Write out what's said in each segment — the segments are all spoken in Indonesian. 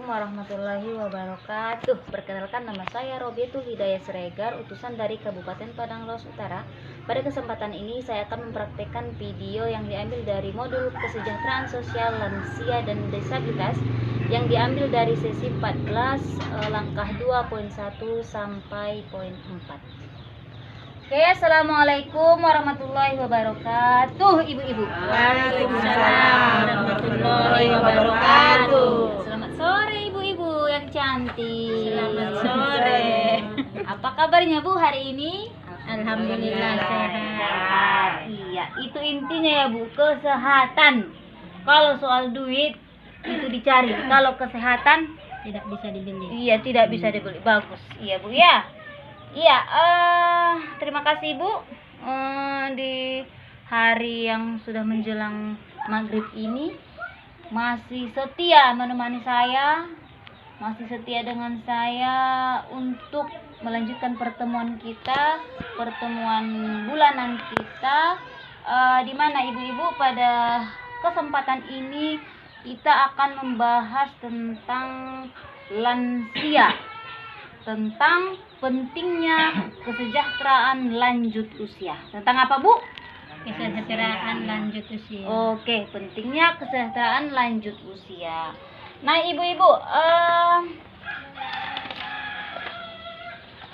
warahmatullahi wabarakatuh. Perkenalkan, nama saya Robiatul Hidayah Siregar, utusan dari Kabupaten Padang Laos Utara. Pada kesempatan ini saya akan mempraktekkan video yang diambil dari modul kesejahteraan sosial lansia dan disabilitas yang diambil dari sesi 14 langkah 2.1 sampai poin 4. Oke, assalamualaikum warahmatullahi wabarakatuh, ibu-ibu. Waalaikumsalam warahmatullahi wabarakatuh. Selamat sore ibu-ibu yang cantik. Selamat sore. Apa kabarnya Bu hari ini? Alhamdulillah sehat. Iya, itu intinya ya Bu, kesehatan. Kalau soal duit itu dicari, kalau kesehatan Tidak bisa dibeli. iya tidak bisa dibeli. Bagus, iya Bu ya. Iya, terima kasih Bu. Di hari yang sudah menjelang maghrib ini masih setia menemani saya, masih setia dengan saya untuk melanjutkan pertemuan kita, pertemuan bulanan kita, di mana ibu-ibu pada kesempatan ini kita akan membahas tentang lansia, tentang pentingnya kesejahteraan lanjut usia. Tentang apa Bu? Kesejahteraan lanjut usia. Oke, pentingnya kesejahteraan lanjut usia. Nah, ibu-ibu,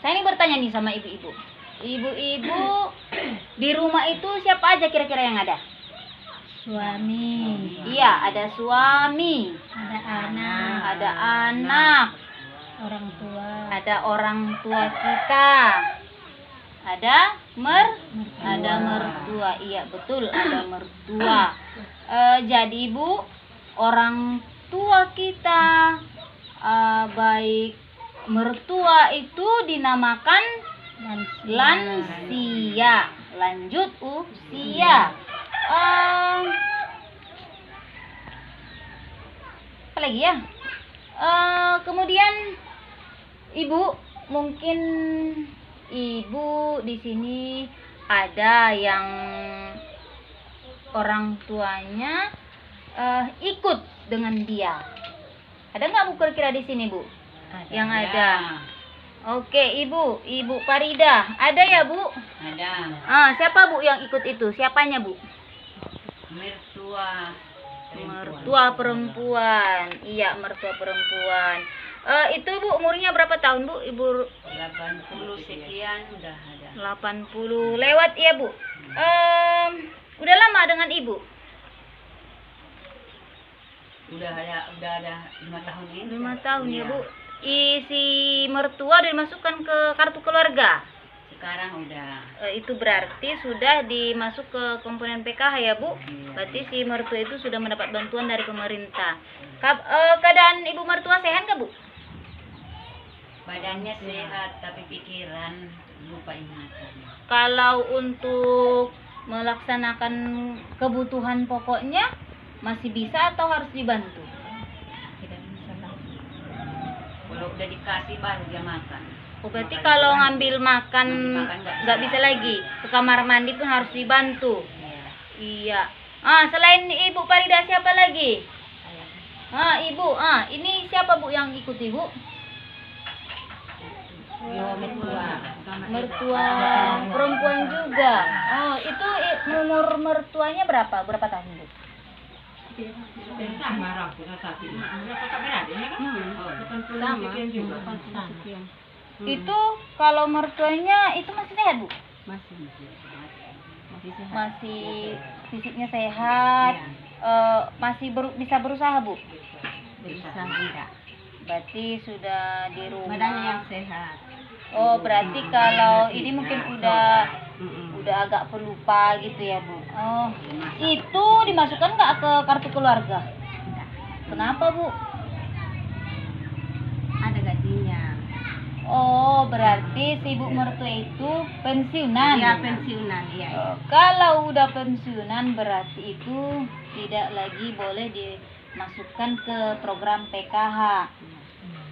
saya ini bertanya nih sama ibu-ibu. Ibu-ibu di rumah itu siapa aja kira-kira yang ada? Suami, Iya, ada suami, ada anak, ada anak, orang tua, ada orang tua kita, ada mertua. Iya betul, ada mertua. Jadi Bu, orang tua kita, baik mertua itu dinamakan lansia, lanjut usia. Apa lagi ya? Kemudian Ibu, mungkin Ibu di sini ada yang orang tuanya ikut dengan dia. Ada nggak Bu kira-kira di sini Bu? Yang ada. Oke, Ibu Farida, ada ya Bu? Ada. Siapa Bu yang ikut itu? Siapanya Bu? Mertua perempuan. Iya, mertua perempuan. Itu Bu umurnya berapa tahun Bu? Ibu 80 sekian udah ada. 80 lewat ya Bu. Udah lama dengan Ibu? Udah ada 5 tahun ini. 5 tahun ya Iya. Bu. Si mertua udah dimasukkan ke kartu keluarga. Sekarang udah. Itu berarti sudah dimasuk ke komponen PKH ya Bu. Berarti si mertua itu sudah mendapat bantuan dari pemerintah. Keadaan Ibu mertua sehat nggak Bu? Badannya sehat tapi pikiran lupa ingatan. Kalau untuk melaksanakan kebutuhan pokoknya masih bisa atau harus dibantu? tidak bisa lagi. Kalau udah dikasih baru dia makan. Berarti Makan kalau dibantu. ngambil makan Ngambil makan nggak bisa lagi. Ke kamar mandi pun harus dibantu. Iya. Iya. Selain Ibu Farida siapa lagi? Saya. Ibu. Ini siapa Bu yang ikut Ibu? Mertua perempuan juga. Itu umur mertuanya berapa? Berapa tahun Bu? Itu kalau mertuanya itu masih sehat Bu? Masih fisiknya sehat. Masih bisa berusaha Bu? Bisa enggak? Berarti sudah di rumah. Badannya yang sehat. Oh, berarti kalau ini mungkin udah agak pelupa gitu ya Bu. Oh, itu dimasukkan nggak ke kartu keluarga? Kenapa Bu? Ada gajinya. Oh, berarti si ibu mertua itu pensiunan. Iya, pensiunan, iya. Kalau udah pensiunan berarti itu tidak lagi boleh dimasukkan ke program PKH.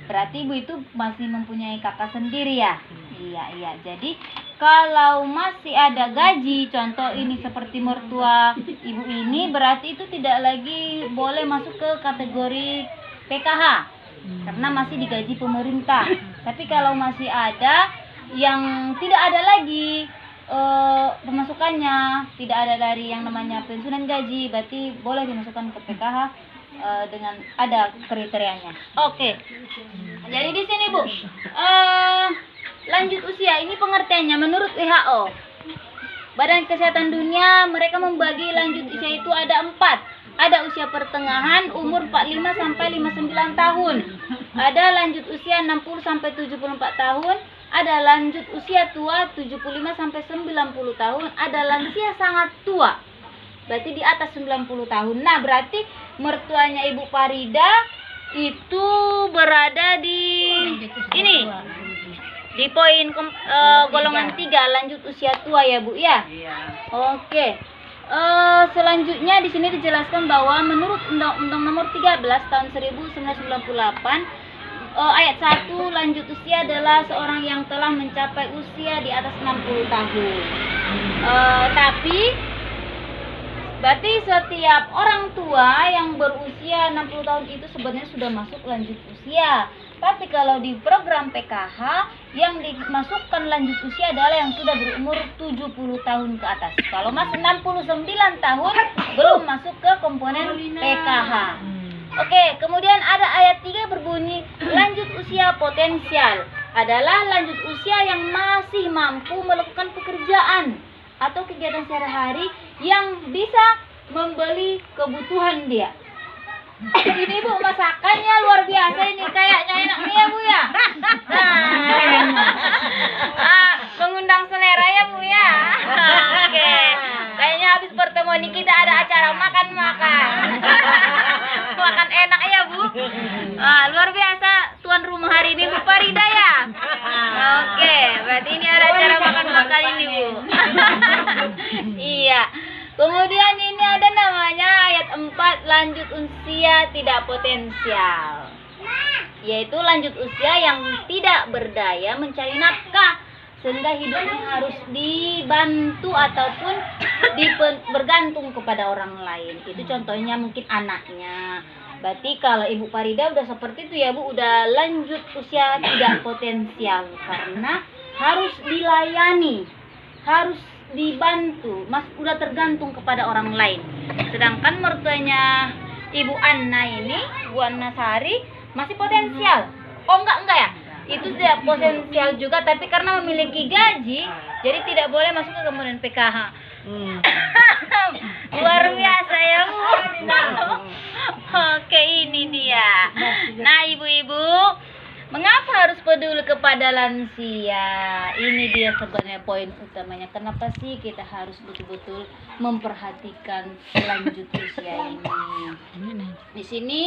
Berarti ibu itu masih mempunyai kakak sendiri ya? Iya. Jadi kalau masih ada gaji, contoh ini seperti mertua ibu ini, berarti itu tidak lagi boleh masuk ke kategori PKH. karena masih digaji pemerintah. Tapi kalau masih ada yang tidak ada lagi pemasukannya, tidak ada dari yang namanya pensiunan gaji, berarti boleh dimasukkan ke PKH dengan ada kriterianya. Oke. Jadi di sini Bu, lanjut usia ini pengertiannya menurut WHO, Badan Kesehatan Dunia, mereka membagi lanjut usia itu ada 4. Ada usia pertengahan umur 45 sampai 59 tahun. Ada lanjut usia 60 sampai 74 tahun. Ada lanjut usia tua 75 sampai 90 tahun. Ada lansia sangat tua, berarti di atas 90 tahun. Nah, berarti mertuanya Ibu Farida itu berada di ini, di poin golongan 3, lanjut usia tua ya Bu ya. Iya. Oke. Selanjutnya di sini dijelaskan bahwa menurut Undang-Undang Nomor 13 tahun 1998 ayat 1, lanjut usia adalah seorang yang telah mencapai usia di atas 60 tahun. Tapi berarti setiap orang tua yang berusia 60 tahun itu sebenarnya sudah masuk lanjut usia. Tapi kalau di program PKH yang dimasukkan lanjut usia adalah yang sudah berumur 70 tahun ke atas. Kalau masih 69 tahun belum masuk ke komponen PKH. Oke, kemudian ada ayat 3 berbunyi lanjut usia potensial adalah lanjut usia yang masih mampu melakukan pekerjaan atau kegiatan sehari-hari yang bisa membeli kebutuhan dia. Ini Bu, masakannya luar biasa ini, kayaknya enak nih ya Bu ya. Mengundang selera ya Bu ya. Oke, kayaknya habis pertemuan ini kita ada acara makan-makan. Makan enak ya Bu. Luar biasa tuan rumah hari ini Bu Farida ya. Oke, berarti ini ada acara makan-makan ini Bu. Iya. Kemudian ini ada namanya ayat 4, lanjut usia tidak potensial, yaitu lanjut usia yang tidak berdaya mencari nafkah sehingga hidupnya harus dibantu ataupun bergantung kepada orang lain. Itu contohnya mungkin anaknya. Berarti kalau Ibu Farida udah seperti itu ya Bu, udah lanjut usia tidak potensial karena harus dilayani, harus dibantu, udah tergantung kepada orang lain. Sedangkan mertuanya Ibu Anna ini, Bu Anna Sari, masih potensial. Oh enggak ya, itu tidak potensial juga, tapi karena memiliki gaji, jadi tidak boleh masuk ke komponen PKH. Luar biasa ya Bu. Oke, ini dia. Nah ibu-ibu, mengapa harus peduli kepada lansia? Ini dia sebenarnya poin utamanya. Kenapa sih kita harus betul-betul memperhatikan lanjut usia ini? Di sini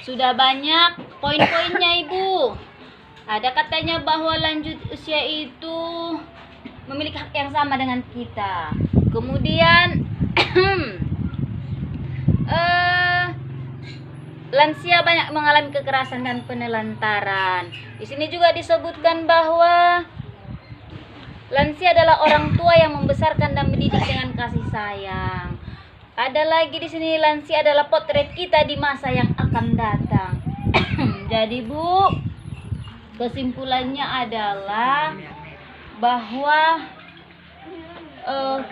sudah banyak poin-poinnya Ibu. Ada katanya bahwa lanjut usia itu memiliki hak yang sama dengan kita. Kemudian lansia banyak mengalami kekerasan dan penelantaran. Di sini juga disebutkan bahwa lansia adalah orang tua yang membesarkan dan mendidik dengan kasih sayang. Ada lagi di sini, lansia adalah potret kita di masa yang akan datang. Jadi Bu, kesimpulannya adalah bahwa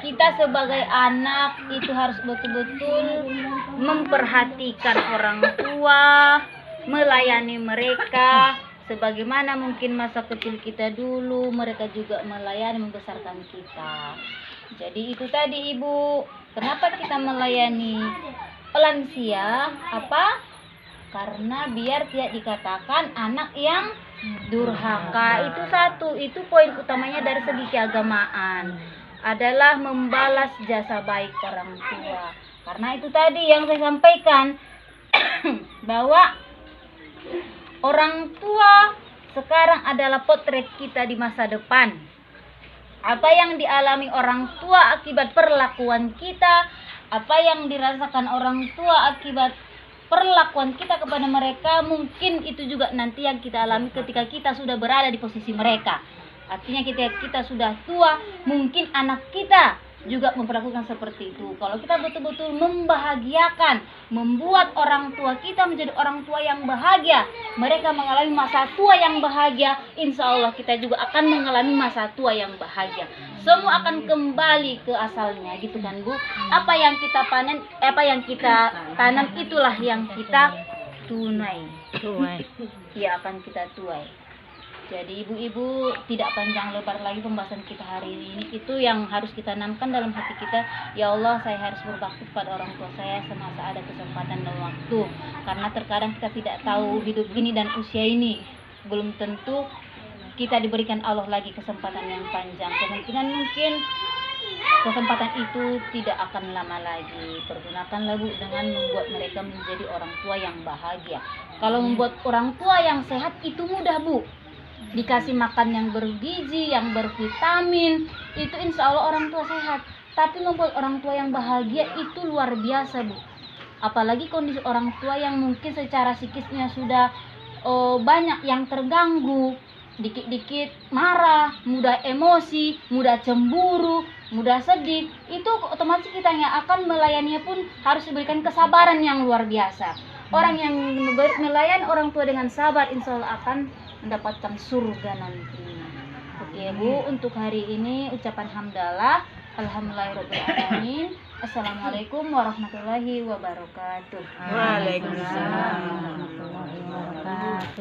kita sebagai anak itu harus betul-betul memperhatikan orang tua, melayani mereka sebagaimana mungkin masa kecil kita dulu mereka juga melayani membesarkan kita. Jadi itu tadi Ibu, kenapa kita melayani lansia? Apa? Karena biar tidak dikatakan anak yang durhaka. Itu satu, itu poin utamanya dari segi keagamaan, adalah membalas jasa baik orang tua. Karena itu tadi yang saya sampaikan bahwa orang tua sekarang adalah potret kita di masa depan. Apa yang dialami orang tua akibat perlakuan kita, apa yang dirasakan orang tua akibat perlakuan kita kepada mereka, mungkin itu juga nanti yang kita alami ketika kita sudah berada di posisi mereka. Artinya kita sudah tua, mungkin anak kita juga memperlakukan seperti itu. Kalau kita betul-betul membahagiakan, membuat orang tua kita menjadi orang tua yang bahagia, mereka mengalami masa tua yang bahagia, insya Allah kita juga akan mengalami masa tua yang bahagia. Semua akan kembali ke asalnya, gitu kan Bu. Apa yang kita panen, apa yang kita tanam, itulah yang kita tunai. Ya, akan kita tuai. Jadi ibu-ibu, tidak panjang lebar lagi pembahasan kita hari ini. Itu yang harus kita tanamkan dalam hati kita. Ya Allah, saya harus berbakti kepada orang tua saya semasa ada kesempatan dan waktu. Karena terkadang kita tidak tahu hidup ini dan usia ini. Belum tentu kita diberikan Allah lagi kesempatan yang panjang. Kemungkinan mungkin kesempatan itu tidak akan lama lagi. Pergunakanlah Bu dengan membuat mereka menjadi orang tua yang bahagia. Kalau membuat orang tua yang sehat itu mudah Bu. Dikasih makan yang bergizi, yang bervitamin, itu insya Allah orang tua sehat. Tapi membuat orang tua yang bahagia itu luar biasa Bu. Apalagi kondisi orang tua yang mungkin secara psikisnya sudah banyak yang terganggu, dikit-dikit marah, mudah emosi, mudah cemburu, mudah sedih, itu otomatis kita yang akan melayaninya pun harus diberikan kesabaran yang luar biasa. Orang yang melayani orang tua dengan sabar insya Allah akan mendapatkan surga nantinya. Oke Bu, untuk hari ini ucapan hamdalah, alhamdulillahirobbilalamin. Assalamualaikum warahmatullahi wabarakatuh. Waalaikumsalam warahmatullahi wabarakatuh.